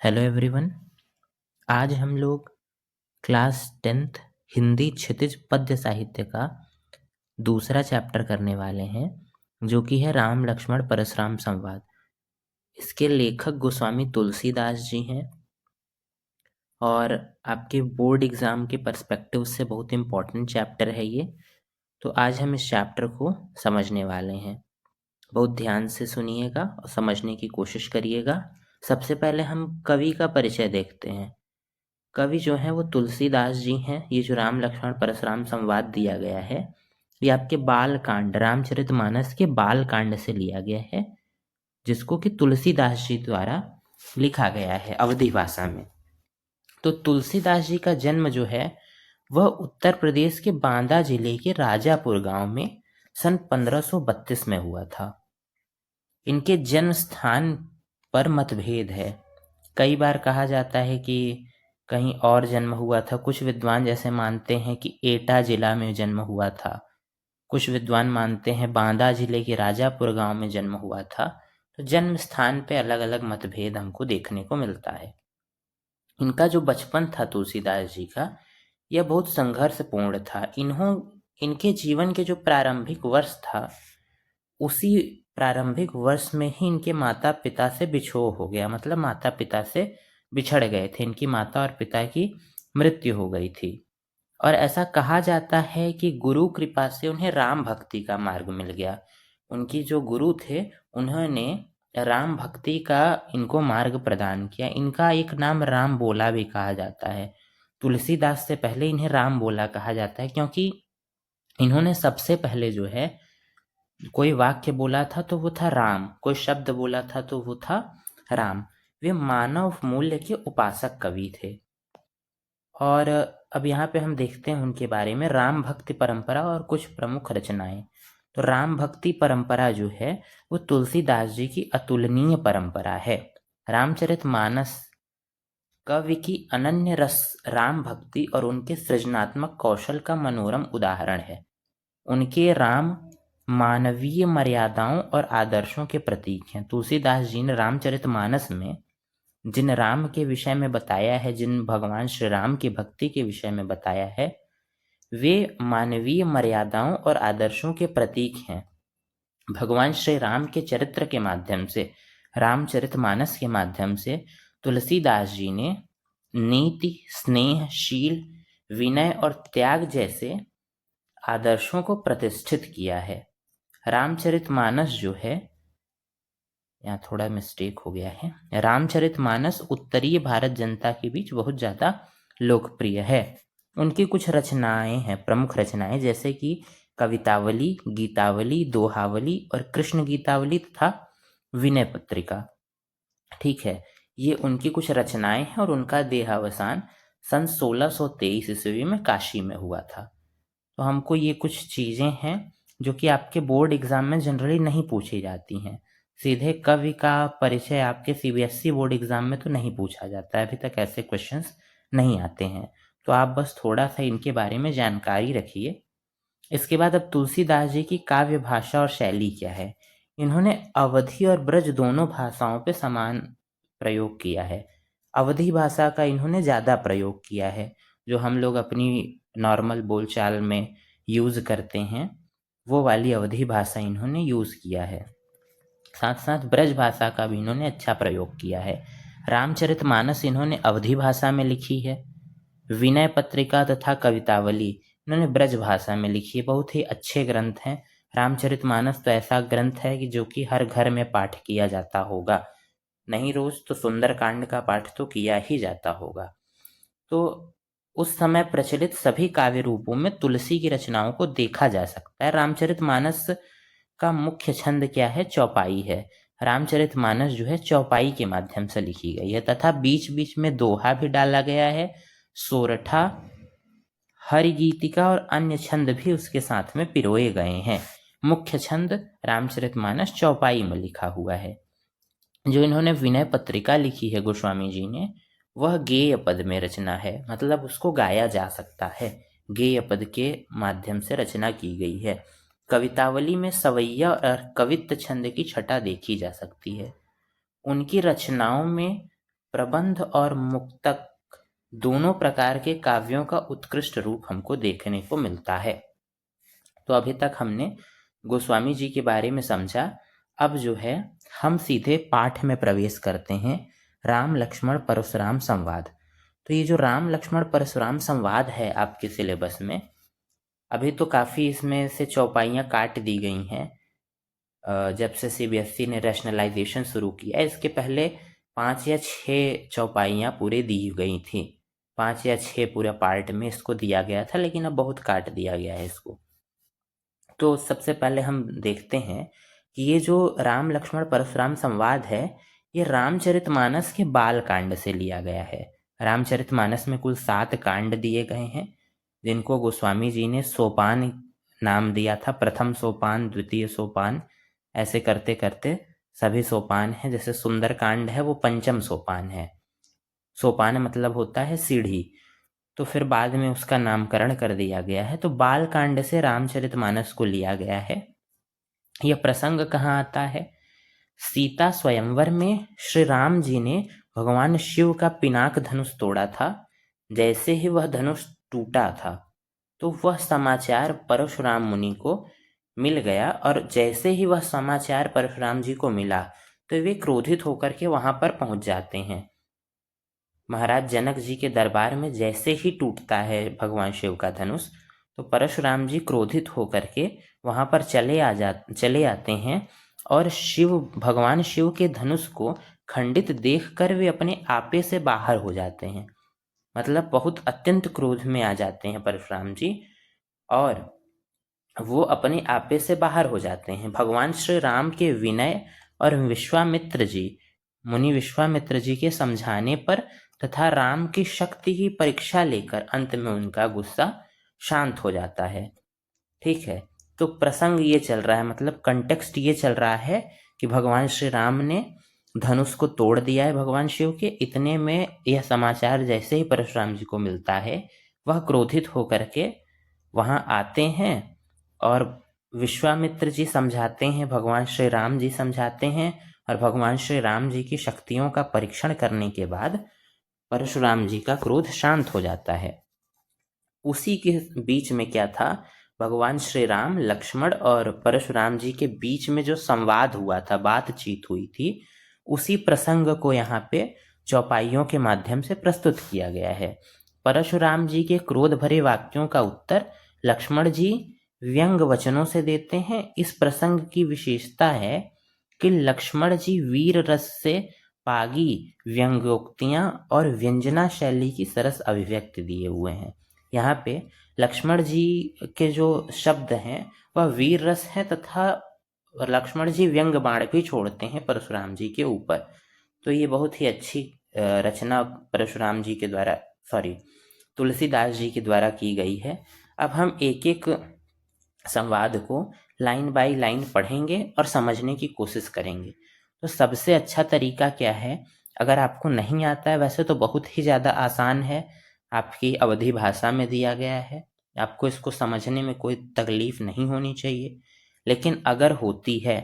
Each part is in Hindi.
Hello everyone. आज हम लोग क्लास 10th हिंदी क्षितिज पद्य साहित्य का दूसरा चैप्टर करने वाले हैं, जो कि है राम लक्ष्मण परशुराम संवाद। इसके लेखक गोस्वामी तुलसीदास जी हैं और आपके बोर्ड एग्जाम के पर्सपेक्टिव से बहुत इम्पोर्टेंट चैप्टर है ये। तो आज हम इस चैप्टर को समझने वाले हैं। बहुत ध्यान से सुनिएगा और समझने की कोशिश करिएगा। सबसे पहले हम कवि का परिचय देखते हैं। कवि जो हैं वो तुलसीदास जी हैं। ये जो राम लक्ष्मण परशुराम संवाद दिया गया है, ये आपके बाल कांड रामचरितमानस के बाल कांड से लिया गया है, जिसको कि तुलसीदास जी द्वारा लिखा गया है अवधी भाषा में। तो तुलसीदास जी का जन्म जो है वह उत्तर प्रदेश के बांदा जिले के राजापुर गांव में सन 1532 में हुआ था। इनके जन्म स्थान पर मतभेद है। कई बार कहा जाता है कि कहीं और जन्म हुआ था। कुछ विद्वान जैसे मानते हैं कि एटा जिला में जन्म हुआ था। कुछ विद्वान मानते हैं बांदा जिले के राजापुर गांव में जन्म हुआ था। तो जन्म स्थान पे अलग अलग मतभेद हमको देखने को मिलता है। इनका जो बचपन था तुलसीदास जी का, यह बहुत संघर्षपूर्ण था। इनके जीवन के जो प्रारंभिक वर्ष था, उसी प्रारंभिक वर्ष में ही इनके माता पिता से बिछोह हो गया। मतलब माता पिता से बिछड़ गए थे। इनकी माता और पिता की मृत्यु हो गई थी। और ऐसा कहा जाता है कि गुरु कृपा से उन्हें राम भक्ति का मार्ग मिल गया। उनकी जो गुरु थे, उन्होंने राम भक्ति का इनको मार्ग प्रदान किया। इनका एक नाम राम बोला भी कहा जाता है। तुलसीदास से पहले इन्हें राम बोला कहा जाता है, क्योंकि इन्होंने सबसे पहले जो है कोई वाक्य बोला था तो वो था राम, कोई शब्द बोला था तो वो था राम। वे मानव मूल्य के उपासक कवि थे। और अब यहाँ पे हम देखते हैं उनके बारे में राम भक्ति परंपरा और कुछ प्रमुख रचनाएं। तो राम भक्ति परंपरा जो है वो तुलसीदास जी की अतुलनीय परंपरा है। रामचरितमानस कवि की अनन्य रस राम भक्ति और उनके सृजनात्मक कौशल का मनोरम उदाहरण है। उनके राम मानवीय मर्यादाओं और आदर्शों के प्रतीक हैं। तुलसीदास जी ने रामचरितमानस में जिन राम के विषय में बताया है, जिन भगवान श्री राम की भक्ति के विषय में बताया है, वे मानवीय मर्यादाओं और आदर्शों के प्रतीक हैं। भगवान श्री राम के चरित्र के माध्यम से, रामचरितमानस के माध्यम से तुलसीदास जी ने नीति, स्नेह, शील, विनय और त्याग जैसे आदर्शों को प्रतिष्ठित किया है। रामचरितमानस जो है, यहाँ थोड़ा मिस्टेक हो गया है, रामचरितमानस उत्तरीय भारत जनता के बीच बहुत ज़्यादा लोकप्रिय है। उनकी कुछ रचनाएं हैं, प्रमुख रचनाएं, जैसे कि कवितावली, गीतावली, दोहावली और कृष्ण गीतावली तथा विनय पत्रिका। ठीक है, ये उनकी कुछ रचनाएं हैं और उनका देहावसान सन 1623 ईस्वी में काशी में हुआ था। तो हमको ये कुछ चीज़ें हैं जो कि आपके बोर्ड एग्जाम में जनरली नहीं पूछी जाती हैं। सीधे कवि का परिचय आपके सीबीएसई बोर्ड एग्जाम में तो नहीं पूछा जाता है, अभी तक ऐसे क्वेश्चंस नहीं आते हैं। तो आप बस थोड़ा सा इनके बारे में जानकारी रखिए। इसके बाद अब तुलसीदास जी की काव्य भाषा और शैली क्या है। इन्होंने अवधी और ब्रज दोनों भाषाओं पे समान प्रयोग किया है। अवधी भाषा का इन्होंने ज़्यादा प्रयोग किया है। जो हम लोग अपनी नॉर्मल बोलचाल में यूज़ करते हैं, वो वाली अवधी भाषा इन्होंने यूज़ किया है। साथ साथ ब्रज भाषा का भी इन्होंने अच्छा प्रयोग किया है। रामचरितमानस इन्होंने अवधी भाषा में लिखी है। विनय पत्रिका तथा कवितावली इन्होंने ब्रज भाषा में लिखी है। बहुत ही अच्छे ग्रंथ हैं। रामचरितमानस तो ऐसा ग्रंथ है कि जो कि हर घर में पाठ किया जाता होगा, नहीं रोज तो सुंदरकांड का पाठ तो किया ही जाता होगा। तो उस समय प्रचलित सभी काव्य रूपों में तुलसी की रचनाओं को देखा जा सकता है। रामचरितमानस का मुख्य छंद क्या है? चौपाई है। रामचरितमानस जो है चौपाई के माध्यम से लिखी गई है तथा बीच बीच में दोहा भी डाला गया है। सोरठा, हरिगीतिका और अन्य छंद भी उसके साथ में पिरोए गए हैं। मुख्य छंद रामचरितमानस चौपाई में लिखा हुआ है। जो इन्होंने विनय पत्रिका लिखी है गोस्वामी जी ने, वह गेय पद में रचना है। मतलब उसको गाया जा सकता है, गेय पद के माध्यम से रचना की गई है। कवितावली में सवैया और कवित्त छंद की छटा देखी जा सकती है। उनकी रचनाओं में प्रबंध और मुक्तक दोनों प्रकार के काव्यों का उत्कृष्ट रूप हमको देखने को मिलता है। तो अभी तक हमने गोस्वामी जी के बारे में समझा। अब जो है हम सीधे पाठ में प्रवेश करते हैं, राम लक्ष्मण परशुराम संवाद। तो ये जो राम लक्ष्मण परशुराम संवाद है आपके सिलेबस में, अभी तो काफ़ी इसमें से चौपाइयाँ काट दी गई हैं। जब से सीबीएसई ने रैशनलाइजेशन शुरू किया, इसके पहले 5 या 6 चौपाइयाँ पूरे दी गई थी। 5 या 6 पूरा पार्ट में इसको दिया गया था, लेकिन अब बहुत काट दिया गया है इसको। तो सबसे पहले हम देखते हैं कि ये जो राम लक्ष्मण परशुराम संवाद है, ये रामचरितमानस के बाल कांड से लिया गया है। रामचरितमानस में कुल 7 कांड दिए गए हैं, जिनको गोस्वामी जी ने सोपान नाम दिया था। प्रथम सोपान, द्वितीय सोपान, ऐसे करते करते सभी सोपान हैं। जैसे सुंदर कांड है वो पंचम सोपान है। सोपान मतलब होता है सीढ़ी, तो फिर बाद में उसका नामकरण कर दिया गया है। तो बाल कांड से रामचरितमानस को लिया गया है। यह प्रसंग कहाँ आता है? सीता स्वयंवर में श्री राम जी ने भगवान शिव का पिनाक धनुष तोड़ा था। जैसे ही वह धनुष टूटा था तो वह समाचार परशुराम मुनि को मिल गया, और जैसे ही वह समाचार परशुराम जी को मिला तो वे क्रोधित होकर के वहां पर पहुंच जाते हैं। महाराज जनक जी के दरबार में जैसे ही टूटता है भगवान शिव का धनुष, तो परशुराम जी क्रोधित होकर के वहां पर चले आते हैं, और भगवान शिव के धनुष को खंडित देखकर वे अपने आपे से बाहर हो जाते हैं। मतलब बहुत अत्यंत क्रोध में आ जाते हैं परशुराम जी, और वो अपने आपे से बाहर हो जाते हैं। भगवान श्री राम के विनय और मुनि विश्वामित्र जी के समझाने पर तथा राम की शक्ति की परीक्षा लेकर अंत में उनका गुस्सा शांत हो जाता है। ठीक है, तो प्रसंग ये चल रहा है, मतलब कंटेक्स्ट ये चल रहा है कि भगवान श्री राम ने धनुष को तोड़ दिया है भगवान शिव के। इतने में यह समाचार जैसे ही परशुराम जी को मिलता है, वह क्रोधित होकर के वहां आते हैं, और विश्वामित्र जी समझाते हैं, भगवान श्री राम जी समझाते हैं, और भगवान श्री राम जी की शक्तियों का परीक्षण करने के बाद परशुराम जी का क्रोध शांत हो जाता है। उसी के बीच में क्या था, भगवान श्री राम, लक्ष्मण और परशुराम जी के बीच में जो संवाद हुआ था, बातचीत हुई थी, उसी प्रसंग को यहाँ पे चौपाइयों के माध्यम से प्रस्तुत किया गया है। परशुराम जी के क्रोध भरे वाक्यों का उत्तर लक्ष्मण जी व्यंग वचनों से देते हैं। इस प्रसंग की विशेषता है कि लक्ष्मण जी वीर रस से पागी व्यंग्योक्तियां और व्यंजना शैली की सरस अभिव्यक्ति दिए हुए हैं। यहाँ पे लक्ष्मण जी के जो शब्द हैं वह वीर रस है, तथा लक्ष्मण जी व्यंग बाण भी छोड़ते हैं परशुराम जी के ऊपर। तो ये बहुत ही अच्छी रचना परशुराम जी के द्वारा, तुलसीदास जी के द्वारा की गई है। अब हम एक एक संवाद को लाइन बाय लाइन पढ़ेंगे और समझने की कोशिश करेंगे। तो सबसे अच्छा तरीका क्या है, अगर आपको नहीं आता है, वैसे तो बहुत ही ज़्यादा आसान है, आपकी अवधी भाषा में दिया गया है, आपको इसको समझने में कोई तकलीफ नहीं होनी चाहिए। लेकिन अगर होती है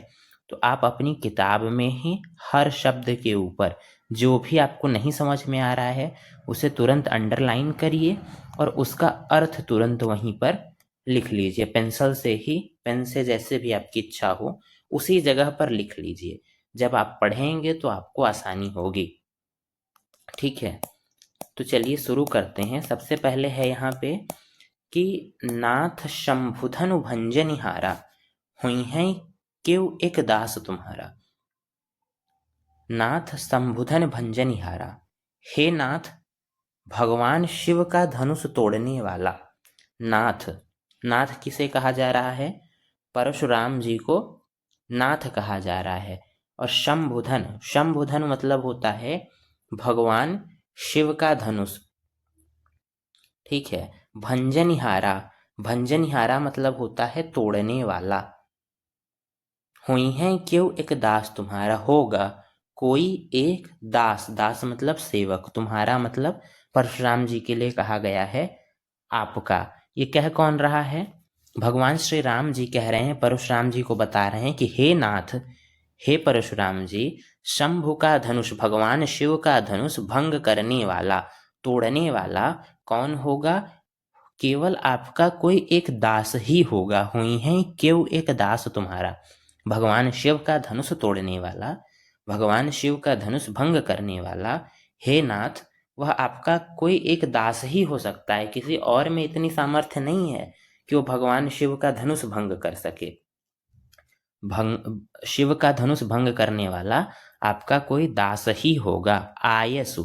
तो आप अपनी किताब में ही हर शब्द के ऊपर जो भी आपको नहीं समझ में आ रहा है उसे तुरंत अंडरलाइन करिए, और उसका अर्थ तुरंत वहीं पर लिख लीजिए। पेंसिल से ही, पेन से, जैसे भी आपकी इच्छा हो उसी जगह पर लिख लीजिए। जब आप पढ़ेंगे तो आपको आसानी होगी। ठीक है, तो चलिए शुरू करते हैं। सबसे पहले है यहाँ पे कि नाथ शंभुधनु भंजनिहारा, हुई हैं क्यों एक दास तुम्हारा। नाथ शंभुधन भंजनिहारा, हे नाथ भगवान शिव का धनुष तोड़ने वाला। नाथ, नाथ किसे कहा जा रहा है? परशुराम जी को नाथ कहा जा रहा है। और शंभुधन, शंभुधन मतलब होता है भगवान शिव का धनुष। ठीक है, भंजनिहारा, भंजनिहारा मतलब होता है तोड़ने वाला। हुई हैं क्यों एक दास तुम्हारा, होगा कोई एक दास, दास मतलब सेवक, तुम्हारा मतलब परशुराम जी के लिए कहा गया है आपका। ये कह कौन रहा है? भगवान श्री राम जी कह रहे हैं, परशुराम जी को बता रहे हैं कि हे नाथ, हे परशुराम जी, शंभु का धनुष, भगवान शिव का धनुष भंग करने वाला, तोड़ने वाला कौन होगा? केवल आपका कोई एक दास ही होगा। हुई है क्यों एक दास तुम्हारा। भगवान शिव का धनुष तोड़ने वाला, भगवान शिव का धनुष भंग करने वाला, हे नाथ, वह आपका कोई एक दास ही हो सकता है। किसी और में इतनी सामर्थ्य नहीं है कि वो भगवान शिव का धनुष भंग कर सके। शिव का धनुष भंग करने वाला आपका कोई दास ही होगा। आयसु,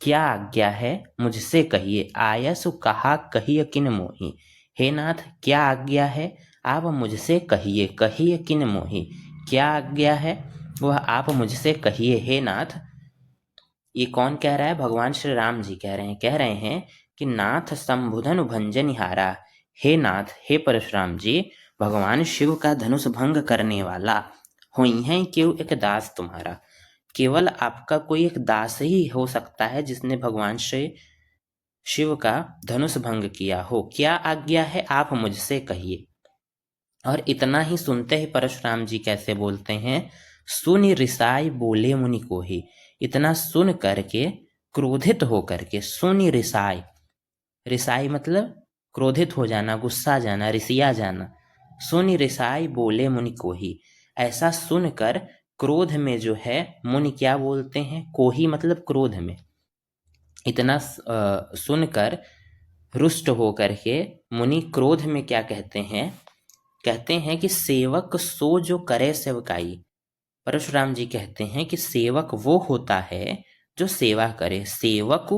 क्या आज्ञा है मुझसे कहिए। आयसु, कहा कहिए किन मोहि। हे नाथ, क्या आज्ञा है आप मुझसे कहिए। कहिए किन मोहि, क्या आज्ञा है वह आप मुझसे कहिए। हे नाथ, ये कौन कह रहा है? भगवान श्री राम जी कह रहे हैं कि नाथ संबुधन भंजनिहारा। हे नाथ, हे परशुराम जी, भगवान शिव का धनुष भंग करने वाला हुई है क्यों एक दास तुम्हारा। केवल आपका कोई एक दास ही हो सकता है जिसने भगवान श्री शिव का धनुष भंग किया हो। क्या आज्ञा है आप मुझसे कहिए। और इतना ही सुनते ही परशुराम जी कैसे बोलते हैं, सुनि रिसाई बोले मुनि को ही। इतना सुन करके क्रोधित हो करके, सुनि रिसाई, रिसाई मतलब क्रोधित हो जाना, गुस्सा जाना, रिसिया जाना। सुनि रिसाई बोले मुनि को ही, ऐसा सुनकर क्रोध में जो है मुनि क्या बोलते हैं, कोही मतलब क्रोध में। इतना सुनकर रुष्ट हो करके मुनि क्रोध में क्या कहते हैं, कहते हैं कि सेवक सो जो करे सेवकाई। परशुराम जी कहते हैं कि सेवक वो होता है जो सेवा करे। सेवक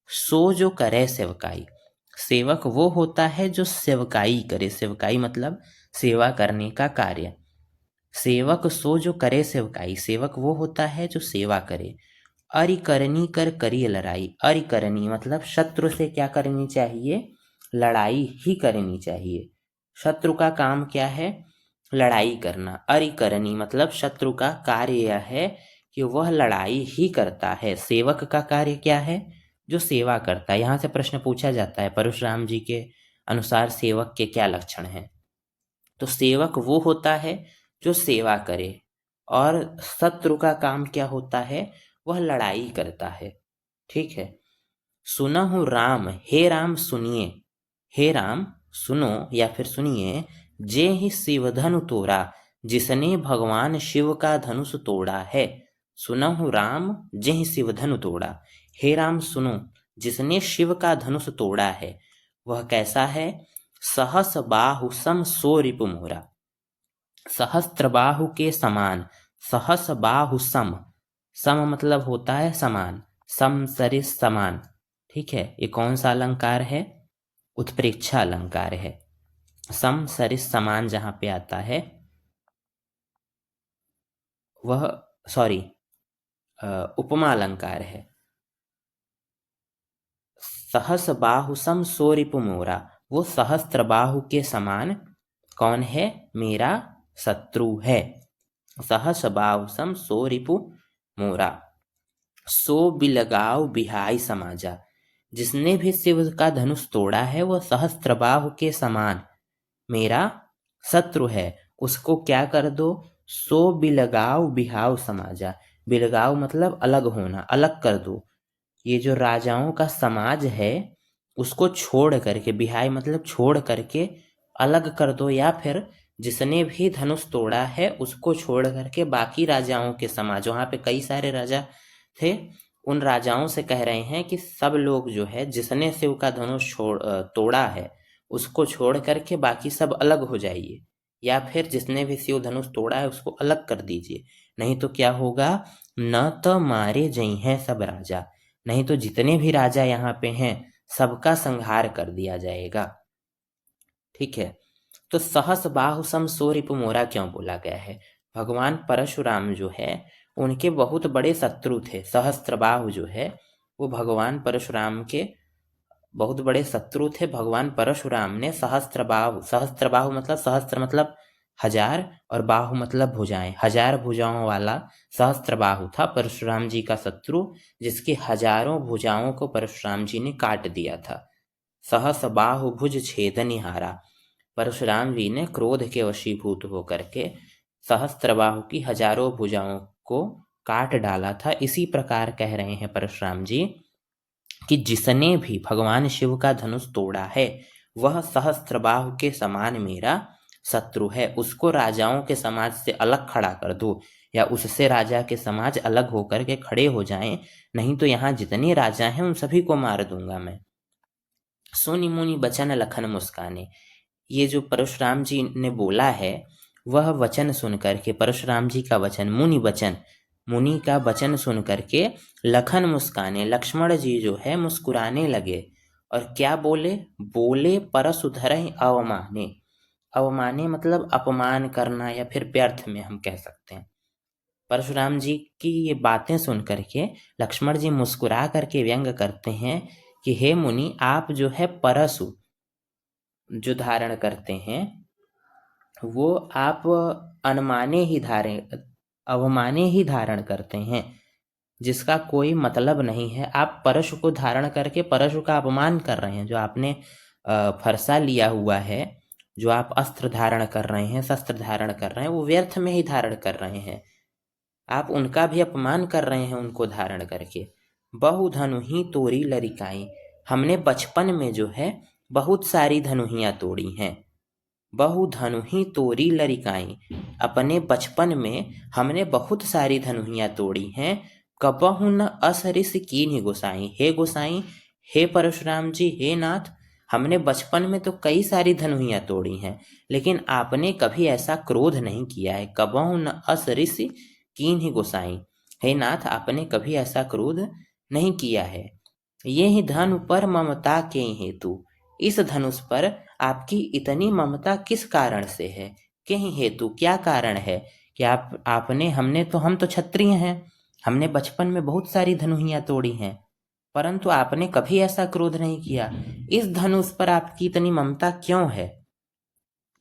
सो जो करे सेवकाई, सेवक वो होता है जो सेवकाई करे। सेवकाई मतलब सेवा करने का कार्य। सेवक सो जो करे सेवकाई, सेवक वो होता है जो सेवा करे। अरिकरनी कर करिए लड़ाई। अरिकरनी मतलब शत्रु से क्या करनी चाहिए, लड़ाई ही करनी चाहिए। शत्रु का काम क्या है, लड़ाई करना। अरिकरनी मतलब शत्रु का कार्य यह है कि वह लड़ाई ही करता है। सेवक का कार्य क्या है, जो सेवा करता है। यहाँ से प्रश्न पूछा जाता है परशुराम जी के अनुसार सेवक के क्या लक्षण हैं। तो सेवक वो होता है जो सेवा करे, और शत्रु का काम क्या होता है, वह लड़ाई करता है। ठीक है। सुनहु राम, हे राम सुनिए। हे राम सुनो या फिर सुनिए। जे ही शिव धनु तोड़ा, जिसने भगवान शिव का धनुष तोड़ा है। सुनहु राम जे ही शिव धनु तोड़ा। हे राम सुनो, जिसने शिव का धनुष तोड़ा है वह कैसा है। सहस बाहु सम सो रिपु मोरा, सहस्त्र बाहु के समान। सहस बाहु सम, सम मतलब होता है समान, सम सरिस समान। ठीक है, ये कौन सा अलंकार है, उत्प्रेक्षा अलंकार है। सम सरिस समान जहां पे आता है वह उपमा अलंकार है। सहस बाहु सम सो रिपु मोरा, वो सहस्त्र बाहु के समान कौन है, मेरा शत्रु है। सहस बाहु सम सो रिपु मोरा। सो बिलगाव बिहाई समाजा, जिसने भी शिव का धनुष तोड़ा है वह सहस्त्रबाहु के समान मेरा शत्रु है। उसको क्या कर दो, सो बिलगाव बिहाव समाजा। बिलगाव मतलब अलग होना, अलग कर दो। ये जो राजाओं का समाज है उसको छोड़ करके, बिहाई मतलब छोड़ करके अलग कर दो, या फिर जिसने भी धनुष तोड़ा है उसको छोड़ करके बाकी राजाओं के समाज, वहाँ पे कई सारे राजा थे, उन राजाओं से कह रहे हैं कि सब लोग जो है जिसने शिव का धनुष तोड़ा है उसको छोड़ करके बाकी सब अलग हो जाइए, या फिर जिसने भी शिव धनुष तोड़ा है उसको अलग कर दीजिए। नहीं तो क्या होगा, न तो मारे जई हैं सब राजा, नहीं तो जितने भी राजा यहाँ पे हैं सबका संहार कर दिया जाएगा। ठीक है। तो सहस बाहु सम सो रिपु मोरा क्यों बोला गया है, भगवान परशुराम जो है उनके बहुत बड़े शत्रु थे। सहस्त्रबाहु जो है वो भगवान परशुराम के बहुत बड़े शत्रु थे। भगवान परशुराम ने सहस्त्रबाहु, सहस्त्रबाहु मतलब सहस्त्र मतलब हजार और बाहु मतलब भुजाएं, हजार भुजाओं वाला सहस्त्रबाहु था परशुराम जी का शत्रु, जिसकी हजारों भुजाओं को परशुराम जी ने काट दिया था। सहस बाहु भुज छेदनिहारा, परशुराम जी ने क्रोध के वशीभूत होकर के सहस्त्रबाहु की हजारों भुजाओं को काट डाला था। इसी प्रकार कह रहे हैं परशुराम जी कि जिसने भी भगवान शिव का धनुष तोड़ा है वह सहस्त्रबाहु के समान मेरा शत्रु है। उसको राजाओं के समाज से अलग खड़ा कर दो, या उससे राजा के समाज अलग होकर के खड़े हो जाएं, नहीं तो यहाँ जितने राजा हैं उन सभी को मार दूंगा मैं। सोनी मुनि बचन लखन मुस्काने, ये जो परशुराम जी ने बोला है वह वचन सुन करके, परशुराम जी का वचन, मुनि का वचन सुन करके लखन मुस्काने, लक्ष्मण जी जो है मुस्कुराने लगे। और क्या बोले? बोले परसु धरहि अवमाने। अवमाने मतलब अपमान करना, या फिर व्यर्थ में हम कह सकते हैं। परशुराम जी की ये बातें सुन करके लक्ष्मण जी मुस्कुरा करके व्यंग करते हैं कि हे मुनि, आप जो है परशु जो धारण करते हैं वो आप अवमाने ही धारण करते हैं, जिसका कोई मतलब नहीं है। आप परशु को धारण करके परशु का अपमान कर रहे हैं। जो आपने फरसा लिया हुआ है, जो आप अस्त्र धारण कर रहे हैं, शस्त्र धारण कर रहे हैं, वो व्यर्थ में ही धारण कर रहे हैं। आप उनका भी अपमान कर रहे हैं उनको धारण करके। बहु धनु ही तोड़ी लरिकाई, हमने बचपन में जो है बहुत सारी धनुहियाँ तोड़ी हैं। बहु धनु ही तोड़ी लरिकाई, अपने बचपन में हमने बहुत सारी धनुहियाँ तोड़ी हैं। कबहु न असरिस कीन्हि गोसाई, हे गोसाई, हे परशुराम जी, हे नाथ, हमने बचपन में तो कई सारी धनुहियाँ तोड़ी हैं, लेकिन आपने कभी ऐसा क्रोध नहीं किया है। कबहु न असरिस कीन्हि गोसाई, हे नाथ, आपने कभी ऐसा क्रोध नहीं किया है। ये ही धनु पर ममता के हेतु, इस धनुष पर आपकी इतनी ममता किस कारण से है? के हेतु, क्या कारण है कि हम तो क्षत्रिय हैं, हमने बचपन में बहुत सारी धनुहियाँ तोड़ी हैं, परंतु आपने कभी ऐसा क्रोध नहीं किया। इस धनुष पर आपकी इतनी ममता क्यों है?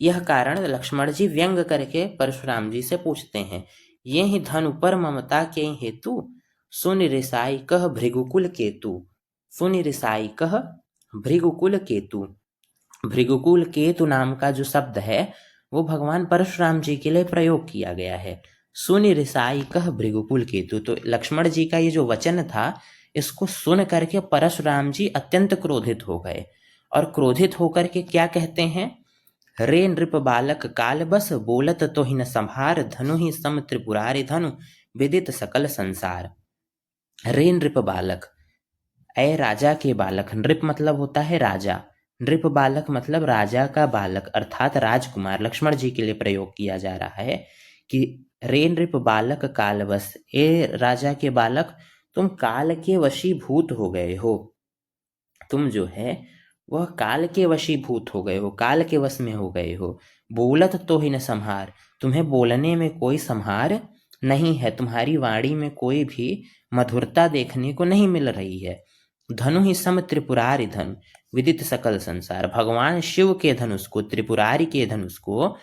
यह कारण लक्ष्मण जी व्यंग करके परशुराम जी से पूछते हैं। ये ही धनु पर ममता के हेतु, सुन रिसाई कह भृगुकुल केतु, सुन रिसाई कह भृगुकुल केतु। भृगुकुल केतु नाम का जो शब्द है वो भगवान परशुराम जी के लिए प्रयोग किया गया है। सुनि रिसाई कह भृगुकुल केतु, तो लक्ष्मण जी का ये जो वचन था, इसको सुन करके परशुराम जी अत्यंत क्रोधित हो गए। और क्रोधित होकर के क्या कहते हैं? रे नृप बालक काल बस, बोलत तो ही न संहार, धनु ही सम त्रिपुरारि धनु, विदित सकल संसार। रे नृप बालक, ऐ राजा के बालक, नृप मतलब होता है राजा, नृप बालक मतलब राजा का बालक अर्थात राजकुमार। लक्ष्मण जी के लिए प्रयोग किया जा रहा है कि रे नृप बालक कालवश, ए राजा के बालक, तुम काल के वशीभूत हो गए हो। तुम जो है वह काल के वशीभूत हो गए हो, काल के वश में हो गए हो। बोलत तो ही न संहार, तुम्हें बोलने में कोई संहार नहीं है, तुम्हारी वाणी में कोई भी मधुरता देखने को नहीं मिल रही है। धनु ही सम त्रिपुरारि धनु, विदित सकल संसार। भगवान शिव के धनुष को, त्रिपुरारि के धनुष को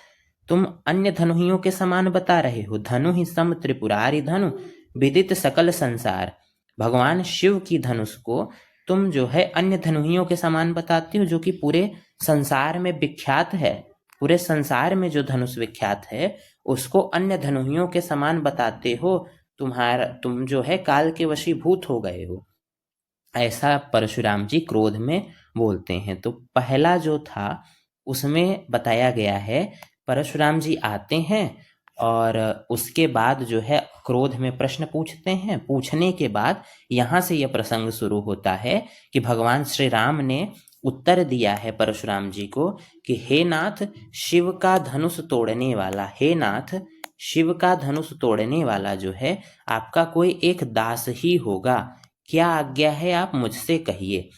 तुम अन्य धनुहियों के समान बता रहे हो। धनु ही सम त्रिपुरारि धनु, विदित सकल संसार। भगवान शिव की धनुष को तुम जो है अन्य धनुहियों के समान बताते हो, जो कि पूरे संसार में विख्यात है। पूरे संसार में जो धनुष विख्यात है उसको अन्य धनुहियों के समान बताते हो। तुम जो है काल के वशीभूत हो गए हो। ऐसा परशुराम जी क्रोध में बोलते हैं। तो पहला जो था उसमें बताया गया है, परशुराम जी आते हैं और उसके बाद जो है क्रोध में प्रश्न पूछते हैं। पूछने के बाद यहाँ से यह प्रसंग शुरू होता है कि भगवान श्री राम ने उत्तर दिया है परशुराम जी को कि हे नाथ, शिव का धनुष तोड़ने वाला, हे नाथ, शिव का धनुष तोड़ने वाला जो है आपका कोई एक दास ही होगा। क्या आज्ञा है आप मुझसे कहिए।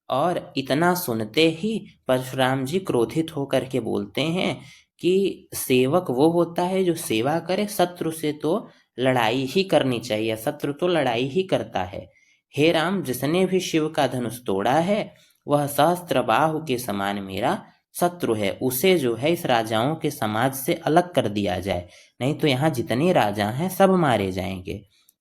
और इतना सुनते ही परशुराम जी क्रोधित होकर के बोलते हैं कि सेवक वो होता है जो सेवा करे, शत्रु से तो लड़ाई ही करनी चाहिए, शत्रु तो लड़ाई ही करता है। हे राम, जिसने भी शिव का धनुष तोड़ा है वह सहस्त्रबाहु के समान मेरा शत्रु है। उसे जो है इस राजाओं के समाज से अलग कर दिया जाए, नहीं तो यहाँ जितने राजा हैं सब मारे जाएंगे।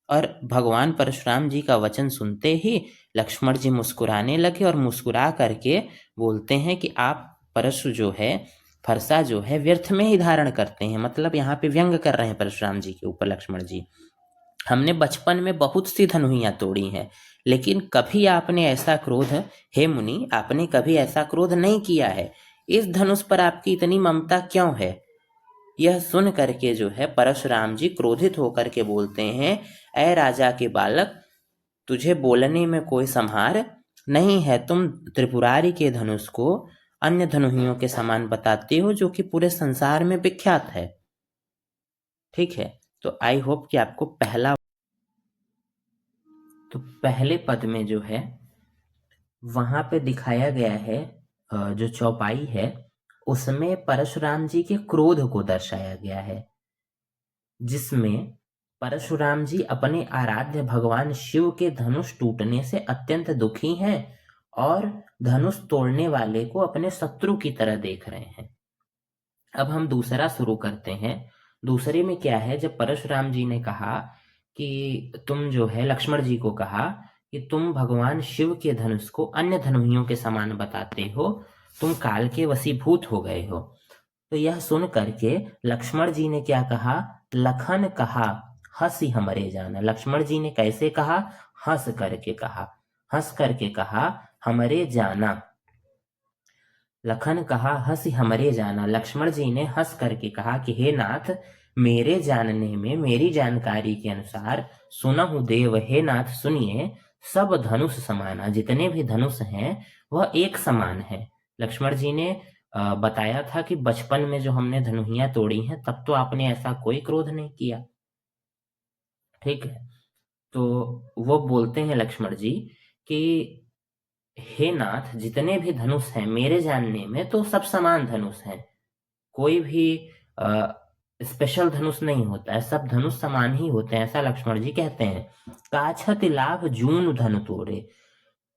और भगवान परशुराम जी का वचन सुनते ही लक्ष्मण जी मुस्कुराने लगे और मुस्कुरा करके बोलते हैं कि आप परशु जो है, फरसा जो है व्यर्थ में ही धारण करते हैं। मतलब यहाँ पे व्यंग कर रहे हैं परशुराम जी के ऊपर लक्ष्मण जी। हमने बचपन में बहुत सी धनुहियाँ तोड़ी हैं, लेकिन कभी आपने ऐसा क्रोध, हे मुनि, आपने कभी ऐसा क्रोध नहीं किया है। इस धनुष पर आपकी इतनी ममता क्यों है? यह सुन करके जो है परशुराम जी क्रोधित होकर के बोलते हैं, ऐ राजा के बालक, तुझे बोलने में कोई संहार नहीं है। तुम त्रिपुरारी के धनुष को अन्य धनुहियों के समान बताते हो, जो कि पूरे संसार में विख्यात है। ठीक है, तो आई होप कि आपको पहले पद में जो है वहां पे दिखाया गया है, जो चौपाई है उसमें परशुराम जी के क्रोध को दर्शाया गया है, जिसमें परशुराम जी अपने आराध्य भगवान शिव के धनुष टूटने से अत्यंत दुखी हैं और धनुष तोड़ने वाले को अपने शत्रु की तरह देख रहे हैं। अब हम दूसरा शुरू करते हैं। दूसरे में क्या है, जब परशुराम जी ने कहा कि तुम जो है लक्ष्मण जी को कहा कि तुम भगवान शिव के धनुष को अन्य धनुहियों के समान बताते हो, तुम काल के वशीभूत हो गए हो। तो यह सुन करके लक्ष्मण जी ने क्या कहा, लखन कहा हंसी हमरे जाना। लक्ष्मण जी ने कैसे कहा, हंस करके कहा, हंस करके कहा हमरे जाना। लखन कहा हंसी हमरे जाना। लक्ष्मण जी ने हंस करके कहा कि हे नाथ, मेरे जानने में, मेरी जानकारी के अनुसार, सुनहु देव, हे नाथ सुनिए, सब धनुष समाना, जितने भी धनुष हैं वह एक समान है। लक्ष्मण जी ने बताया था कि बचपन में जो हमने धनुहियां तोड़ी हैं तब तो आपने ऐसा कोई क्रोध नहीं किया। ठीक है, तो वो बोलते हैं लक्ष्मण जी कि हे नाथ, जितने भी धनुष हैं मेरे जानने में तो सब समान धनुष हैं, कोई भी स्पेशल धनुष नहीं होता है, सब धनुष समान ही होते हैं, ऐसा लक्ष्मण जी कहते हैं। काछति लाभ जून धनु तोड़े,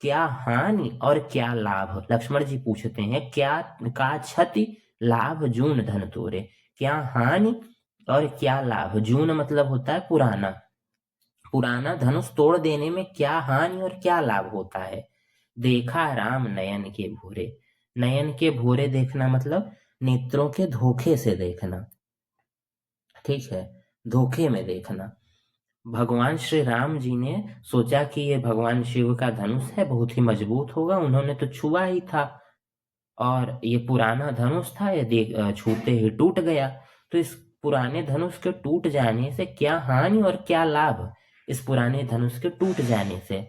क्या हानि और क्या लाभ? लक्ष्मण जी पूछते हैं, क्या का क्षति लाभ जून धन तोरे, क्या हानि और क्या लाभ? जून मतलब होता है पुराना, पुराना धनुष तोड़ देने में क्या हानि और क्या लाभ होता है? देखा राम नयन के भोरे। नयन के भोरे देखना मतलब नेत्रों के धोखे से देखना। ठीक है, धोखे में देखना। भगवान श्री राम जी ने सोचा कि ये भगवान शिव का धनुष है, बहुत ही मजबूत होगा, उन्होंने तो छुआ ही था और ये पुराना धनुष था, ये छूते ही टूट गया। तो इस पुराने धनुष के टूट जाने से क्या हानि और क्या लाभ? इस पुराने धनुष के टूट जाने से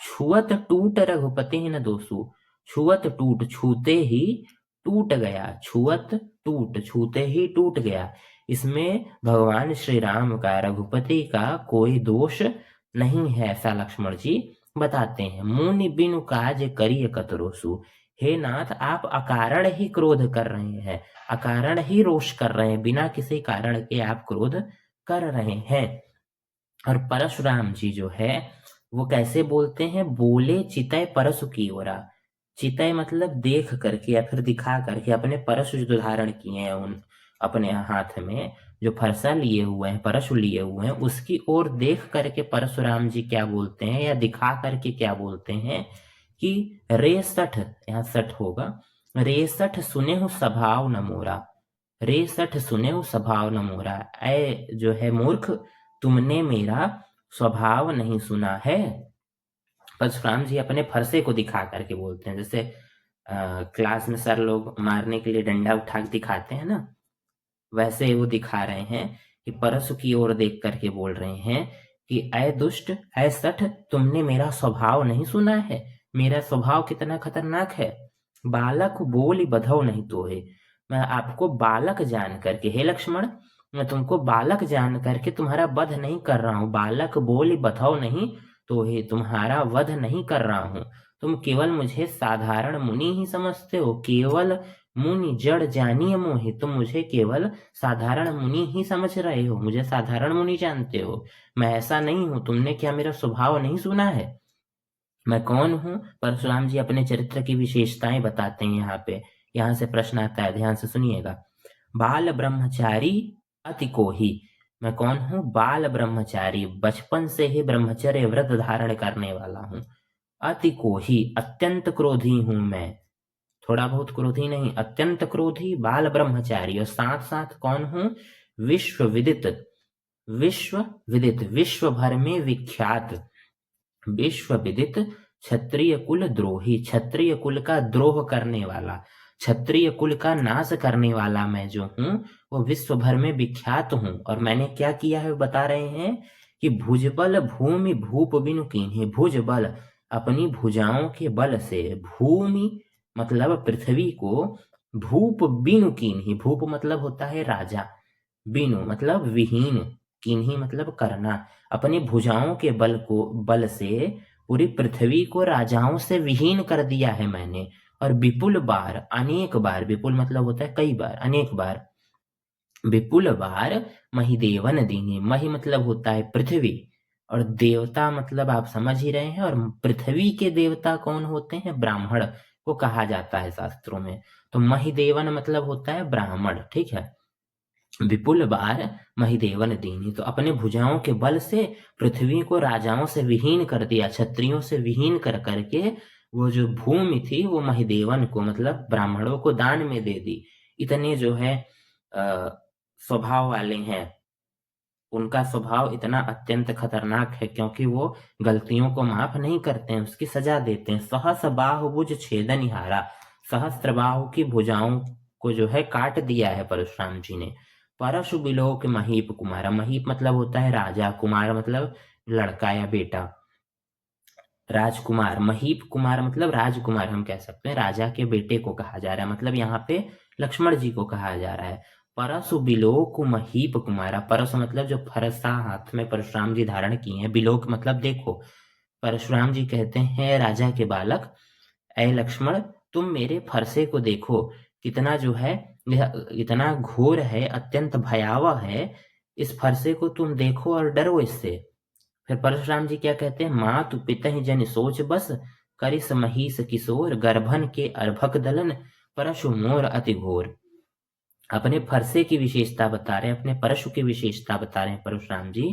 छुअत टूट रघुपति न दोषु, छुअत टूट, छूते ही टूट गया, छुअत टूट, छूते ही टूट गया। इसमें भगवान श्री राम का, रघुपति का कोई दोष नहीं है, ऐसा लक्ष्मण जी बताते हैं। मुनि बिनु काज करिय कतरोसु, हे नाथ, आप अकारण ही क्रोध कर रहे हैं, अकारण ही रोष कर रहे हैं, बिना किसी कारण के आप क्रोध कर रहे हैं। और परशुराम जी जो है वो कैसे बोलते हैं, बोले चितय परशु की ओरा। चितय मतलब देख करके या फिर दिखा करके, अपने परशु जो धारण किए हैं उन अपने हाथ में जो फरसा लिए हुए हैं, परशु लिए हुए हैं, उसकी ओर देख करके परशुराम जी क्या बोलते हैं या दिखा करके क्या बोलते हैं कि रे सठ, यहाँ सठ होगा, रे सठ सुने हो स्वभाव न मोरा, रे सठ सुने हो स्वभाव न मोरा, ऐ जो है मूर्ख, तुमने मेरा स्वभाव नहीं सुना है। परशुराम जी अपने फरसे को दिखा करके बोलते हैं, जैसे क्लास में सर लोग मारने के लिए डंडा उठा के दिखाते हैं ना, वैसे वो दिखा रहे हैं कि परशु की ओर देख करके बोल रहे हैं कि ऐ दुष्ट, ऐ सठ, तुमने मेरा स्वभाव नहीं सुना है, मेरा स्वभाव कितना खतरनाक है। बालक बोली बधौ नहीं तोहे, मैं आपको बालक जान करके, हे लक्ष्मण, मैं तुमको बालक जान करके तुम्हारा वध नहीं कर रहा हूँ, बालक बोली बधौ नहीं तोहे, तुम्हारा वध नहीं कर रहा हूँ। तुम केवल मुझे साधारण मुनि ही समझते हो, केवल मुनि जड़ जानिए मोहि, तुम मुझे केवल साधारण मुनि ही समझ रहे हो, मुझे साधारण मुनि जानते हो, मैं ऐसा नहीं हूं। तुमने क्या मेरा स्वभाव नहीं सुना है, मैं कौन हूं? परशुराम जी अपने चरित्र की विशेषताएं बताते हैं यहाँ पे। यहाँ से प्रश्न आता है, ध्यान से सुनिएगा। बाल ब्रह्मचारी अति कोही, मैं कौन हूं? बाल ब्रह्मचारी, बचपन से ही ब्रह्मचर्य व्रत धारण करने वाला हूं। अति कोही, अत्यंत क्रोधी हूं मैं, थोड़ा बहुत क्रोधी नहीं, अत्यंत क्रोधी, बाल ब्रह्मचारी, और साथ साथ कौन हूं? विश्व विदित, विश्व विदित, विश्व भर में विख्यात, विश्व विदित क्षत्रिय कुल द्रोही, क्षत्रिय कुल का द्रोह करने वाला, क्षत्रिय कुल का नाश करने वाला मैं जो हूँ वो विश्व भर में विख्यात हूँ। और मैंने क्या किया है बता रहे हैं कि भुजबल भूमि भूप बिनु कीन्ही, भुजबल अपनी भुजाओं के बल से, भूमि मतलब पृथ्वी को, भूप बिनु कीन्ही, भूप मतलब होता है राजा, बिनु मतलब विहीन, किन्ही मतलब करना, अपनी भुजाओं के बल से पूरी पृथ्वी को राजाओं से विहीन कर दिया है मैंने। और विपुल बार, अनेक बार, विपुल मतलब होता है कई बार, अनेक बार, विपुल बार महिदेवन दीनी, मही मतलब होता है पृथ्वी, और देवता मतलब आप समझ ही रहे हैं, और पृथ्वी के देवता कौन होते हैं? ब्राह्मण को कहा जाता है शास्त्रों में। तो महिदेवन मतलब होता है ब्राह्मण, ठीक है। विपुल बार महिदेवन दीनी, तो अपने भुजाओं के बल से पृथ्वी को राजाओं से विहीन कर दिया, क्षत्रियों से विहीन कर करके वो जो भूमि थी वो महिदेवन को मतलब ब्राह्मणों को दान में दे दी। इतने जो है स्वभाव वाले हैं, उनका स्वभाव इतना अत्यंत खतरनाक है क्योंकि वो गलतियों को माफ नहीं करते हैं, उसकी सजा देते हैं। सहस बाहुभुज छेदनिहारा, सहस्त्र बाहु की भुजाओं को जो है काट दिया है परशुराम जी ने। परशु बिलोक महीप कुमारा, महीप मतलब होता है राजा, कुमार मतलब लड़का या बेटा, राजकुमार, महीप कुमार मतलब राजकुमार हम कह सकते हैं, राजा के बेटे को कहा जा रहा है, मतलब यहाँ पे लक्ष्मण जी को कहा जा रहा है। परसु बिलोक महीप कुमारा, परसु मतलब जो फरसा हाथ में परशुराम जी धारण किए हैं, बिलोक मतलब देखो, परशुराम जी कहते हैं राजा के बालक, ऐ लक्ष्मण तुम मेरे फरसे को देखो, कितना जो है यह इतना घोर है, अत्यंत भयावह है, इस फरसे को तुम देखो और डरो इससे। फिर परशुराम जी क्या कहते हैं? मातु पितहि जन सोच बस, करिस महिष किशोर, गर्भन के अर्भक दलन, परशु मोर अति घोर। अपने फरसे की विशेषता बता रहे हैं, अपने परशु की विशेषता बता रहे हैं परशुराम जी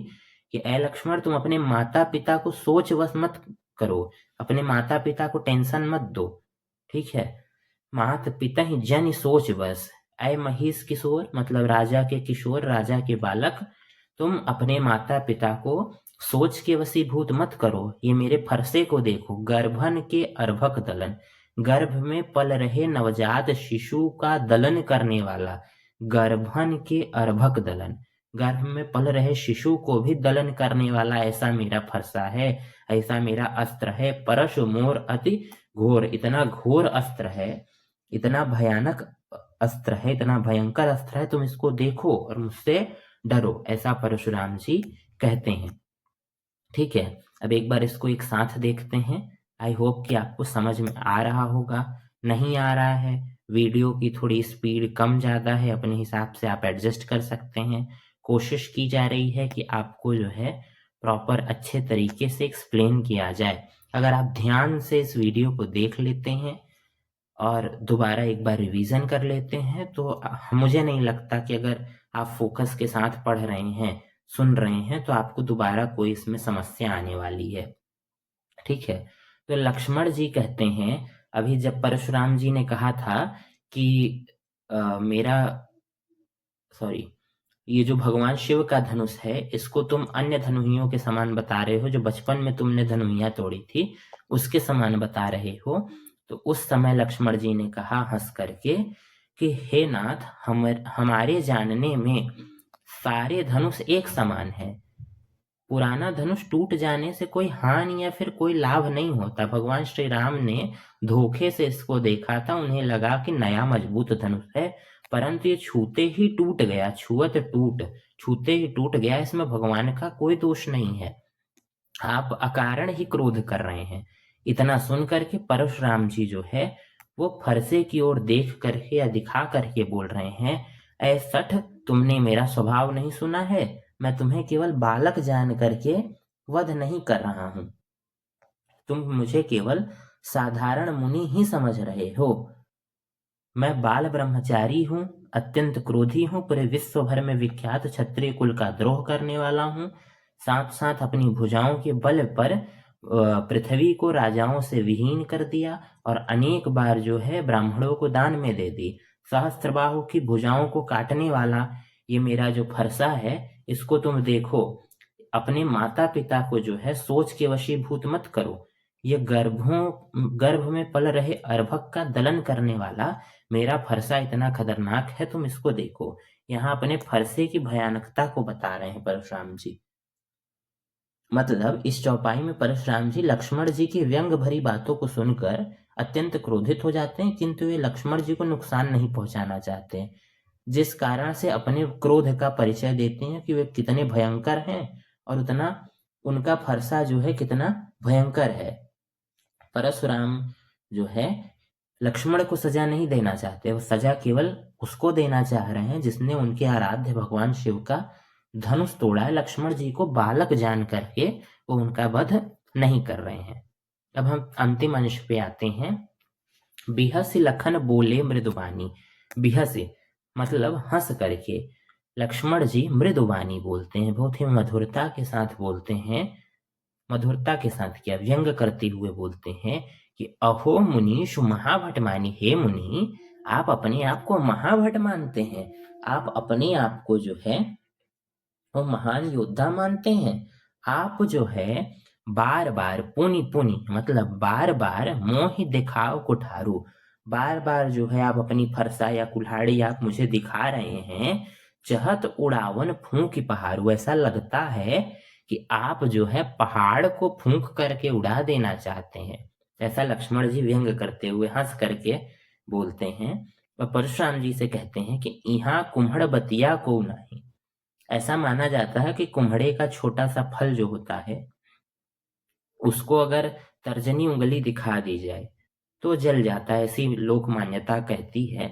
कि ऐ लक्ष्मण तुम अपने माता पिता को सोच बस मत करो, अपने माता पिता को टेंशन मत दो, ठीक है। मात पिता ही जन सोच बस, ऐ महिष किशोर मतलब राजा के किशोर, राजा के बालक, तुम अपने माता पिता को सोच के वशीभूत मत करो, ये मेरे फरसे को देखो। गर्भन के अर्भक दलन, गर्भ में पल रहे नवजात शिशु का दलन करने वाला, गर्भन के अर्भक दलन, गर्भ में पल रहे शिशु को भी दलन करने वाला ऐसा मेरा फरसा है, ऐसा मेरा अस्त्र है। परशु मोर अति घोर, इतना घोर अस्त्र है, इतना भयानक अस्त्र है, इतना भयंकर अस्त्र है, तुम इसको देखो और मुझसे डरो, ऐसा परशुराम जी कहते हैं, ठीक है। अब एक बार इसको एक साथ देखते हैं। आई होप कि आपको समझ में आ रहा होगा। नहीं आ रहा है, वीडियो की थोड़ी स्पीड कम ज़्यादा है, अपने हिसाब से आप एडजस्ट कर सकते हैं। कोशिश की जा रही है कि आपको जो है प्रॉपर अच्छे तरीके से एक्सप्लेन किया जाए। अगर आप ध्यान से इस वीडियो को देख लेते हैं और दोबारा एक बार रिवीजन कर लेते हैं तो मुझे नहीं लगता कि अगर आप फोकस के साथ पढ़ रहे हैं, सुन रहे हैं, तो आपको दोबारा कोई इसमें समस्या आने वाली है, ठीक है। तो लक्ष्मण जी कहते हैं, अभी जब परशुराम जी ने कहा था कि मेरा सॉरी ये जो भगवान शिव का धनुष है इसको तुम अन्य धनुहियों के समान बता रहे हो, जो बचपन में तुमने धनुहियां तोड़ी थी उसके समान बता रहे हो। तो उस समय लक्ष्मण जी ने कहा हंस करके कि हे नाथ, हमारे जानने में सारे धनुष एक समान है, पुराना धनुष टूट जाने से कोई हानि या फिर कोई लाभ नहीं होता। भगवान श्री राम ने धोखे से इसको देखा था, उन्हें लगा कि नया मजबूत धनुष है, परंतु ये छूते ही टूट गया, छूते ही टूट गया, इसमें भगवान का कोई दोष नहीं है, आप अकारण ही क्रोध कर रहे हैं। इतना सुन करके परशुराम जी जो है वो फरसे की ओर देख करके या दिखा करके बोल रहे हैं, ऐ सठ, तुमने मेरा स्वभाव नहीं सुना है, मैं तुम्हें केवल बालक जान करके वध नहीं कर रहा हूं, तुम मुझे केवल साधारण मुनि ही समझ रहे हो। मैं बाल ब्रह्मचारी हूँ, अत्यंत क्रोधी हूँ, पूरे विश्व भर में विख्यात क्षत्रिय कुल का द्रोह करने वाला हूँ, साथ साथ अपनी भुजाओं के बल पर पृथ्वी को राजाओं से विहीन कर दिया और अनेक बार जो है ब्राह्मणों को दान में दे दी। सहस्त्रबाहु की भुजाओं को काटने वाला ये मेरा जो फरसा है इसको तुम देखो, अपने माता पिता को जो है सोच के वशीभूत मत करो। ये गर्भ में पल रहे अर्भक का दलन करने वाला मेरा फरसा इतना खतरनाक है, तुम इसको देखो। यहाँ अपने फरसे की भयानकता को बता रहे हैं परशुराम जी। मतलब इस चौपाई में परशुराम जी लक्ष्मण जी की व्यंग भरी बातों को सुनकर अत्यंत क्रोधित हो जाते हैं, किंतु वे लक्ष्मण जी को नुकसान नहीं पहुंचाना चाहते, जिस कारण से अपने क्रोध का परिचय देते हैं कि वे कितने भयंकर हैं और उतना उनका फरसा जो है कितना भयंकर है। परशुराम जो है लक्ष्मण को सजा नहीं देना चाहते, वो सजा केवल उसको देना चाह रहे हैं जिसने उनके आराध्य भगवान शिव का धनुष तोड़ा है। लक्ष्मण जी को बालक जान करके वो उनका वध नहीं कर रहे हैं। अब हम अंतिम अंश पे आते हैं। बिहसी लखन बोले मृदुबानी। बिहसी मतलब हंस करके, लक्ष्मण जी मृदुबानी बोलते हैं, बहुत ही मधुरता के साथ बोलते हैं। मधुरता के साथ क्या, व्यंग करते हुए बोलते हैं कि अहो मुनीषु महाभट मानी। हे मुनि, आप अपने आप को महाभट मानते हैं, आप अपने आप को जो है वो महान योद्धा मानते हैं। आप जो है बार बार पुनि पुनि मतलब बार बार मोहि दिखाओ कुठारू, बार बार जो है आप अपनी फरसा या कुल्हाड़ी आप मुझे दिखा रहे हैं। चहत उड़ावन फूंक पहाड़ू, ऐसा लगता है कि आप जो है पहाड़ को फूंक करके उड़ा देना चाहते हैं। ऐसा लक्ष्मण जी व्यंग करते हुए हंस करके बोलते हैं और परशुराम जी से कहते हैं कि यहाँ कुम्हड़ बतिया को नहीं। ऐसा माना जाता है कि कुम्हड़े का छोटा सा फल जो होता है उसको अगर तर्जनी उंगली दिखा दी जाए तो जल जाता है, ऐसी लोक मान्यता कहती है।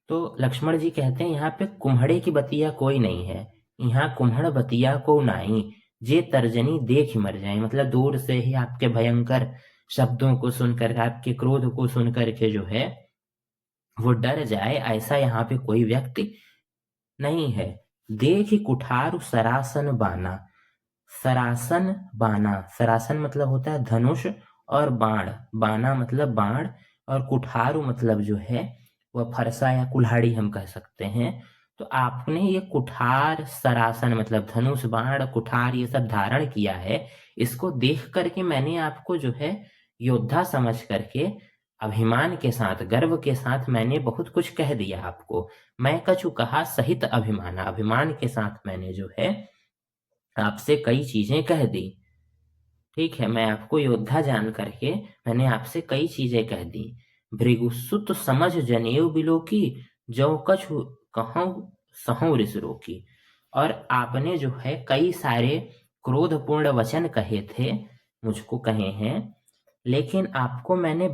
तो लक्ष्मण जी कहते हैं यहाँ पे कुम्हड़े की बतिया कोई नहीं है, यहाँ कुम्हड़ बतिया को नाई, जे तर्जनी देख मर जाए। मतलब दूर से ही आपके भयंकर शब्दों को सुनकर, आपके क्रोध को सुनकर के जो है वो डर जाए, ऐसा यहाँ पे कोई व्यक्ति नहीं है। देख कुठार सरासन बाना। सरासन बाना, सरासन मतलब होता है धनुष और बाण, बाना मतलब बाण, और कुठारू मतलब जो है वह फरसा या कुल्हाड़ी हम कह सकते हैं। तो आपने ये कुठार सरासन मतलब धनुष बाण कुठार ये सब धारण किया है, इसको देख करके मैंने आपको जो है योद्धा समझ करके अभिमान के साथ, गर्व के साथ मैंने बहुत कुछ कह दिया आपको। मैं कछु कहा सहित अभिमाना, अभिमान के साथ मैंने जो है आपसे कई चीजें कह दी। ठीक है, मैं आपको योद्धा जान करके मैंने आपसे कई चीजें कह दी। भृगुसुत समझ जनेऊ बिलो की, जो कछु कहूं सहूं रिस रोकी। और आपने जो है कई सारे क्रोधपूर्ण वचन कहे थे, मुझको कहे हैं, लेकिन आपको मैंने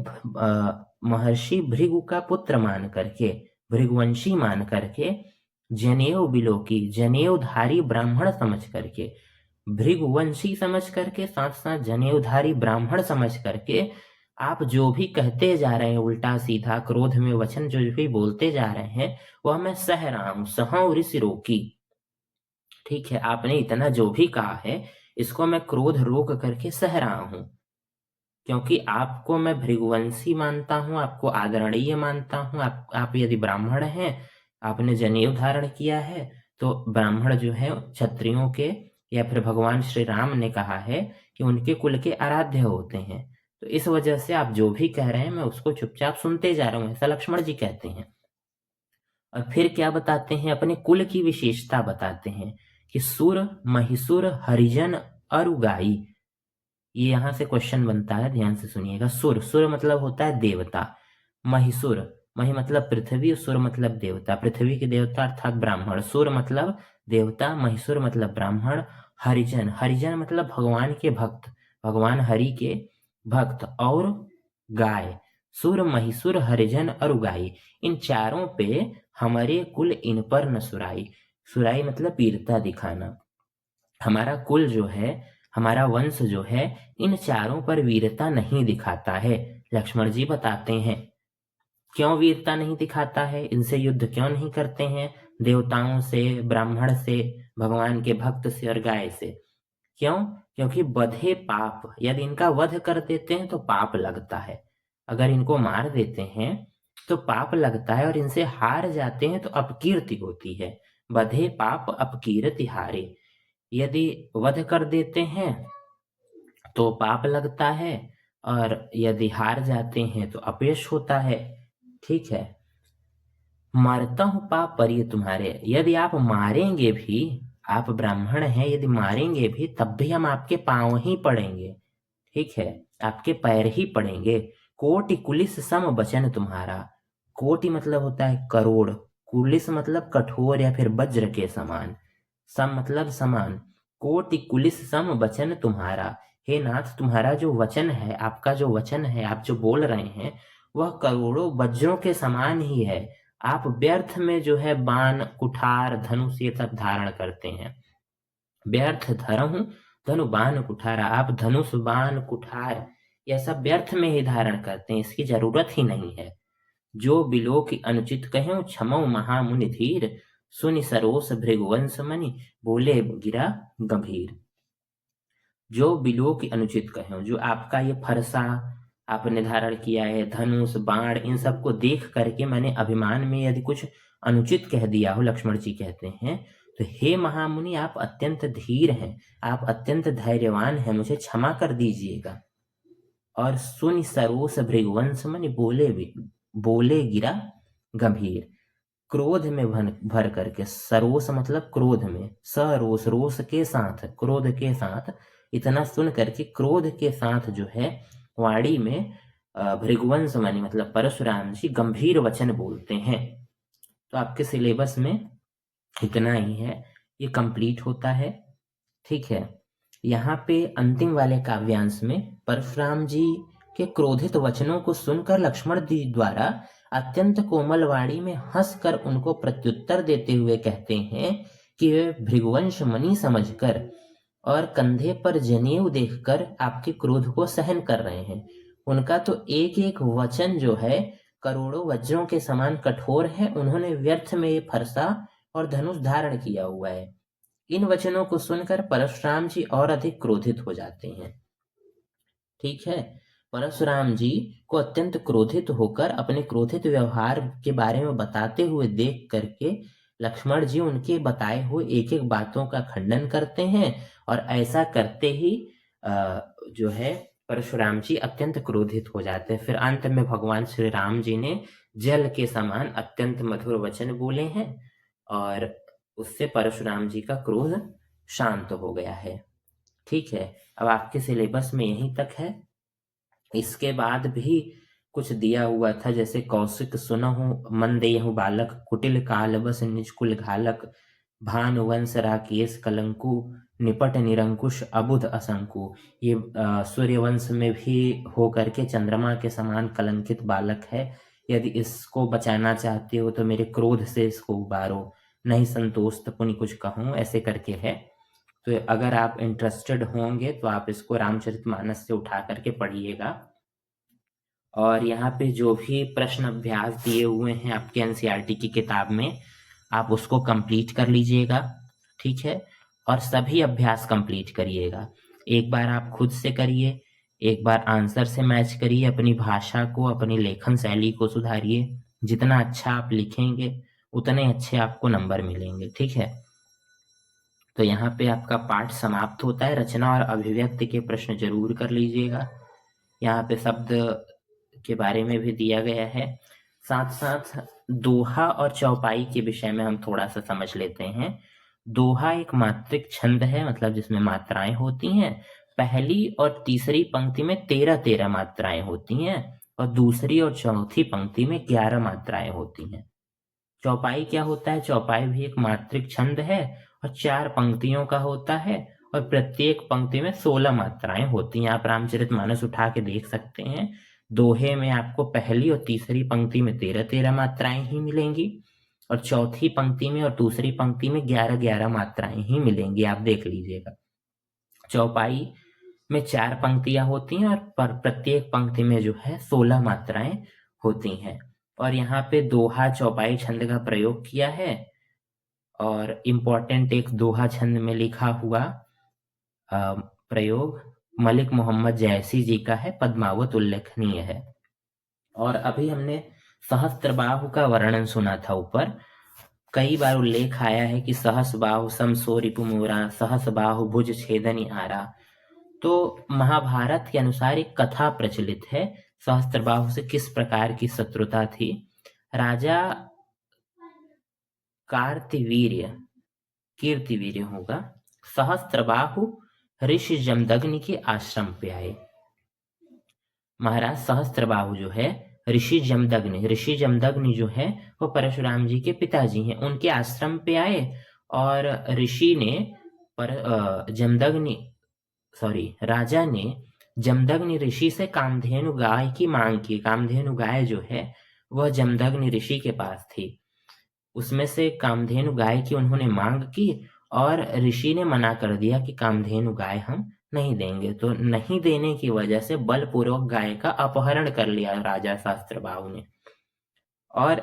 महर्षि भृगु का पुत्र मान करके, भृगुवंशी मान करके, जनेऊ बिलो की जनेऊधारी ब्राह्मण समझ करके, भृगुवंशी समझ करके, साथ साथ जनेऊधारी ब्राह्मण समझ करके आप जो भी कहते जा रहे हैं उल्टा सीधा क्रोध में वचन जो भी बोलते जा रहे हैं वह मैं सह रहा हूं, सहौ ऋष रोकी। ठीक है, आपने इतना जो भी कहा है इसको मैं क्रोध रोक करके सह रहा हूं, क्योंकि आपको मैं भृगुवंशी मानता हूँ, आपको आदरणीय मानता हूँ। आप यदि ब्राह्मण हैं, आपने जनेऊ धारण किया है, तो ब्राह्मण जो है क्षत्रियों के, या फिर भगवान श्री राम ने कहा है कि उनके कुल के आराध्य होते हैं। तो इस वजह से आप जो भी कह रहे हैं मैं उसको चुपचाप सुनते जा रहा हूँ, ऐसा लक्ष्मण जी कहते हैं। और फिर क्या बताते हैं, अपने कुल की विशेषता बताते हैं कि सुर महिसुर हरिजन अरुगाई। ये यहाँ से क्वेश्चन बनता है, ध्यान से सुनिएगा। सुर, सुर मतलब होता है देवता, महिसुर, मही मतलब पृथ्वी, सुर मतलब देवता, पृथ्वी के देवता अर्थात ब्राह्मण। सुर मतलब देवता, महिसुर मतलब ब्राह्मण, हरिजन, हरिजन मतलब भगवान के भक्त, भगवान हरि के भक्त, और गाय। सुर महिसुर हरिजन और गाय, इन चारों पे हमारे कुल इन पर न सुराई। सुराई मतलब वीरता दिखाना। हमारा कुल जो है, हमारा वंश जो है इन चारों पर वीरता नहीं दिखाता है। लक्ष्मण जी बताते हैं क्यों वीरता नहीं दिखाता है, इनसे युद्ध क्यों नहीं करते हैं, देवताओं से, ब्राह्मण से, भगवान के भक्त से और गाय से। क्यों? क्योंकि बधे पाप, यदि इनका वध कर देते हैं तो पाप लगता है, अगर इनको मार देते हैं तो पाप लगता है, और इनसे हार जाते हैं तो अपकीर्ति होती है। वधे पाप अपकीर्ति हारे। यदि वध कर देते हैं तो पाप लगता है, और यदि हार जाते हैं तो अपयश होता है। ठीक है। मारता हूं पाप पर ये तुम्हारे, यदि आप मारेंगे भी, आप ब्राह्मण हैं, यदि मारेंगे भी तब भी हम आपके पांव ही पड़ेंगे। ठीक है, आपके पैर ही पड़ेंगे। कोटि कुलिस सम वचन तुम्हारा। कोटि मतलब होता है करोड़, कुलिस मतलब कठोर या फिर वज्र के समान, सम मतलब समान। कोटि कुलिस सम वचन तुम्हारा। हे नाथ, तुम्हारा जो वचन है, आपका जो वचन है, आप जो बोल रहे हैं, वह करोड़ों वज्रों के समान ही है। आप व्यर्थ में जो है बाण, कुठार, धनुष ये सब धारण करते हैं। व्यर्थ धरहूं धनु बाण कुठारा। आप धनुष, बाण, कुठार यह सब व्यर्थ में ही धारण करते हैं, इसकी जरूरत ही नहीं है। जो बिलो की अनुचित कह्यो, क्षमो महामुनि धीर। सुनि सरोस भृगुवंश मनि, बोले गिरा गंभीर। जो बिलो की अनुचित कह्यो, जो आपका ये फरसा आपने धारण किया है, धनुष, बाण, इन सबको देख करके मैंने अभिमान में यदि कुछ अनुचित कह दिया हो, लक्ष्मण जी कहते हैं, तो हे महामुनि, आप अत्यंत धीर हैं, आप अत्यंत धैर्यवान हैं, मुझे क्षमा कर दीजिएगा। और सुनि सरोस भृगुवंश मनि, बोले गिरा गंभीर। क्रोध में भर करके, सरोस मतलब क्रोध में, सरोस रोष के साथ, क्रोध के साथ, इतना सुन करके क्रोध के साथ जो है वाणी में भृगुवंश मनि मतलब परशुराम जी गंभीर वचन बोलते हैं। तो आपके सिलेबस में इतना ही है, ये कंप्लीट होता है। ठीक है। यहाँ पे अंतिम वाले काव्यांश में परशुराम जी के क्रोधित वचनों को सुनकर लक्ष्मण जी द्वारा अत्यंत कोमल वाणी में हंसकर उनको प्रत्युत्तर देते हुए कहते हैं कि वे भृगुवंश मणि समझकर और कंधे पर जनेऊ देखकर आपके क्रोध को सहन कर रहे हैं। उनका तो एक एक वचन जो है करोड़ों वज्रों के समान कठोर है। उन्होंने व्यर्थ में ये फरसा और धनुष धारण किया हुआ है। इन वचनों को सुनकर परशुराम जी और अधिक क्रोधित हो जाते हैं। ठीक है। परशुराम जी को अत्यंत क्रोधित होकर अपने क्रोधित व्यवहार के बारे में बताते हुए देख करके लक्ष्मण जी उनके बताए हुए एक एक बातों का खंडन करते हैं, और ऐसा करते ही जो है परशुराम जी अत्यंत क्रोधित हो जाते हैं। फिर अंत में भगवान श्री राम जी ने जल के समान अत्यंत मधुर वचन बोले हैं, और उससे परशुराम जी का क्रोध शांत हो गया है। ठीक है। अब आपके सिलेबस में यहीं तक है। इसके बाद भी कुछ दिया हुआ था, जैसे कौशिक सुनहु मन देहु बालक, कुटिल काल बस निज कुल घालक, भानुवंश राकेश कलंकु, निपट निरंकुश अबुध असंकु। ये सूर्यवंश में भी हो करके चंद्रमा के समान कलंकित बालक है। यदि इसको बचाना चाहते हो तो मेरे क्रोध से इसको उबारो, नहीं संतोष तो पुनि कुछ कहूँ, ऐसे करके है। तो अगर आप इंटरेस्टेड होंगे तो आप इसको रामचरितमानस से उठा करके पढ़िएगा। और यहाँ पे जो भी प्रश्न अभ्यास दिए हुए हैं आपके एनसीईआरटी की किताब में, आप उसको कंप्लीट कर लीजिएगा। ठीक है। और सभी अभ्यास कंप्लीट करिएगा। एक बार आप खुद से करिए, एक बार आंसर से मैच करिए, अपनी भाषा को, अपनी लेखन शैली को सुधारिए। जितना अच्छा आप लिखेंगे उतने अच्छे आपको नंबर मिलेंगे। ठीक है। तो यहाँ पे आपका पाठ समाप्त होता है। रचना और अभिव्यक्ति के प्रश्न जरूर कर लीजिएगा। यहाँ पे शब्द के बारे में भी दिया गया है। साथ साथ दोहा और चौपाई के विषय में हम थोड़ा सा समझ लेते हैं। दोहा एक मात्रिक छंद है, मतलब जिसमें मात्राएं होती हैं। पहली और तीसरी पंक्ति में 13-13 मात्राएं होती हैं, और दूसरी और चौथी पंक्ति में 11 मात्राएं होती हैं। चौपाई क्या होता है? चौपाई भी एक मात्रिक छंद है, और 4 पंक्तियों का होता है, और प्रत्येक पंक्ति में 16 मात्राएं होती हैं। आप रामचरितमानस उठा के देख सकते हैं। दोहे में आपको पहली और तीसरी पंक्ति में 13-13 मात्राएं ही मिलेंगी, और चौथी पंक्ति में और दूसरी पंक्ति में 11-11 मात्राएं ही मिलेंगी। आप देख लीजिएगा। चौपाई में 4 पंक्तियां होती हैं, और प्रत्येक पंक्ति में जो है 16 मात्राएं होती हैं। और यहाँ पे दोहा चौपाई छंद का प्रयोग किया है, और इम्पोर्टेंट एक दोहा छंद में लिखा हुआ प्रयोग मलिक मोहम्मद जैसी जी का है, पद्मावत उल्लेखनीय है। और अभी हमने सहस्त्रबाहु का वर्णन सुना था ऊपर, कई बार उल्लेख आया है कि सहस बाहु समसो रिपुमोरा, सहस बाहु भुज छेदनि आरा। तो महाभारत के अनुसार एक कथा प्रचलित है सहस्त्रबाहु से किस प्रकार की शत्रुता थी। राजा कीर्तिवीर्य होगा, सहस्त्रबाहु ऋषि जमदग्नि के आश्रम पे आए। महाराज सहस्त्रबाहु जो है ऋषि जमदग्नि जो है वो परशुराम जी के पिताजी हैं, उनके आश्रम पे आए और ऋषि ने राजा ने जमदग्नि ऋषि से कामधेनु गाय की मांग की। कामधेनु गाय जो है वह जमदग्नि ऋषि के पास थी, उसमें से कामधेनु गाय की उन्होंने मांग की और ऋषि ने मना कर दिया कि कामधेनु गाय हम नहीं देंगे। तो नहीं देने की वजह से बलपूर्वक गाय का अपहरण कर लिया राजा सहस्त्रबाहु ने और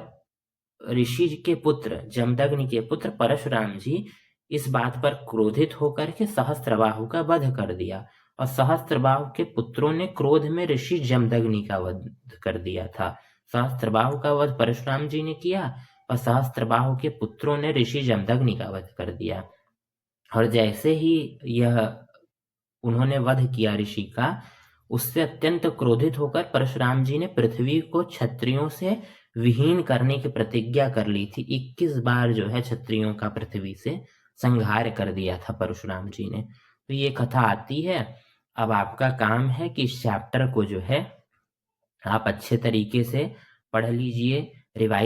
ऋषि के पुत्र जमदग्नि के पुत्र परशुराम जी इस बात पर क्रोधित होकर के सहस्त्रबाहु का वध कर दिया और सहस्त्रबाहु के पुत्रों ने क्रोध में ऋषि जमदग्नि का वध कर दिया था। सहस्त्रबाहु का वध परशुराम जी ने किया और सहस्त्रबाहु के पुत्रों ने ऋषि जमदग्नि का वध कर दिया। और जैसे ही यह उन्होंने वध किया ऋषि का, उससे अत्यंत क्रोधित होकर परशुराम जी ने पृथ्वी को क्षत्रियों से विहीन करने की प्रतिज्ञा कर ली थी। 21 बार जो है क्षत्रियों का पृथ्वी से संहार कर दिया था परशुराम जी ने। तो ये कथा आती है। अब आपका काम है कि इस चैप्टर को जो है आप अच्छे तरीके से पढ़ लीजिए, रिवाइज